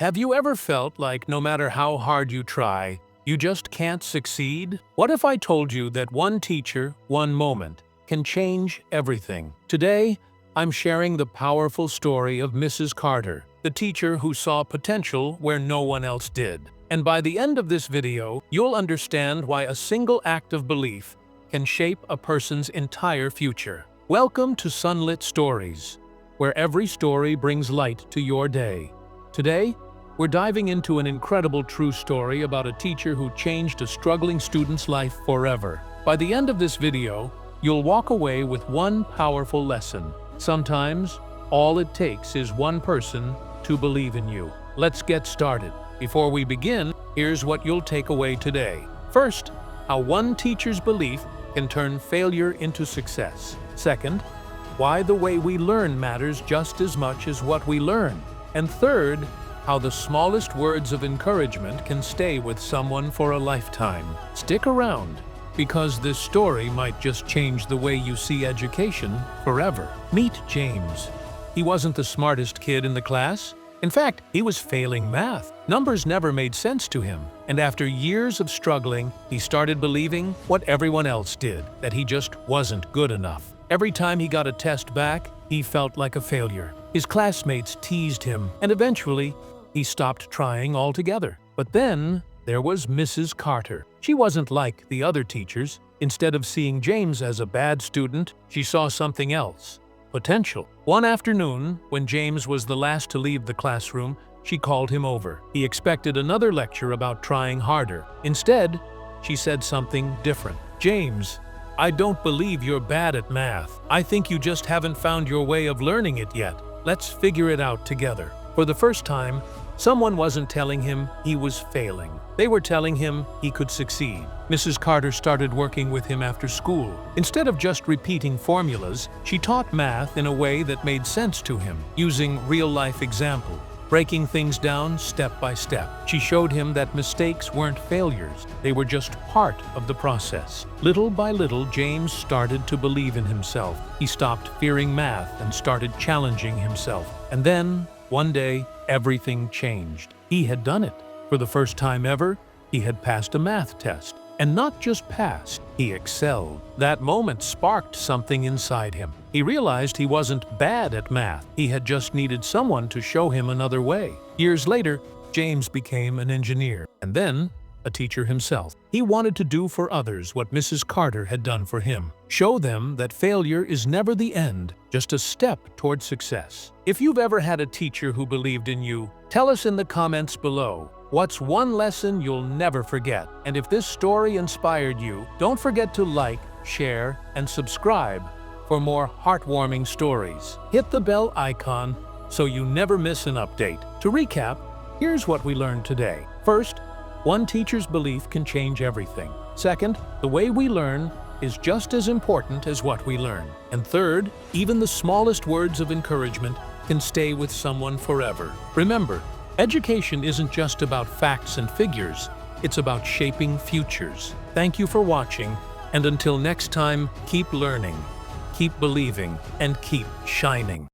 Have you ever felt like no matter how hard you try, you just can't succeed? What if I told you that one teacher, one moment, can change everything? Today, I'm sharing the powerful story of Mrs. Carter, the teacher who saw potential where no one else did. And by the end of this video, you'll understand why a single act of belief can shape a person's entire future. Welcome to Sunlit Stories, where every story brings light to your day. Today, we're diving into an incredible true story about a teacher who changed a struggling student's life forever. By the end of this video, you'll walk away with one powerful lesson. Sometimes, all it takes is one person to believe in you. Let's get started. Before we begin, here's what you'll take away today. First, how one teacher's belief can turn failure into success. Second, why the way we learn matters just as much as what we learn. And third, how the smallest words of encouragement can stay with someone for a lifetime. Stick around, because this story might just change the way you see education forever. Meet James. He wasn't the smartest kid in the class. In fact, he was failing math. Numbers never made sense to him. And after years of struggling, he started believing what everyone else did, that he just wasn't good enough. Every time he got a test back, he felt like a failure. His classmates teased him, and eventually, he stopped trying altogether. But then, there was Mrs. Carter. She wasn't like the other teachers. Instead of seeing James as a bad student, she saw something else: potential. One afternoon, when James was the last to leave the classroom, she called him over. He expected another lecture about trying harder. Instead, she said something different. "James, I don't believe you're bad at math. I think you just haven't found your way of learning it yet. Let's figure it out together." For the first time, someone wasn't telling him he was failing. They were telling him he could succeed. Mrs. Carter started working with him after school. Instead of just repeating formulas, she taught math in a way that made sense to him, using real-life examples, breaking things down step by step. She showed him that mistakes weren't failures, they were just part of the process. Little by little, James started to believe in himself. He stopped fearing math and started challenging himself. And then, one day, everything changed. He had done it. For the first time ever, he had passed a math test. And not just passed, he excelled. That moment sparked something inside him. He realized he wasn't bad at math. He had just needed someone to show him another way. Years later, James became an engineer, and then a teacher himself. He wanted to do for others what Mrs. Carter had done for him. Show them that failure is never the end, just a step toward success. If you've ever had a teacher who believed in you, tell us in the comments below. What's one lesson you'll never forget? And if this story inspired you, don't forget to like, share, and subscribe for more heartwarming stories. Hit the bell icon so you never miss an update. To recap, here's what we learned today. First, one teacher's belief can change everything. Second, the way we learn is just as important as what we learn. And third, even the smallest words of encouragement can stay with someone forever. Remember, education isn't just about facts and figures, it's about shaping futures. Thank you for watching, and until next time, keep learning, keep believing, and keep shining.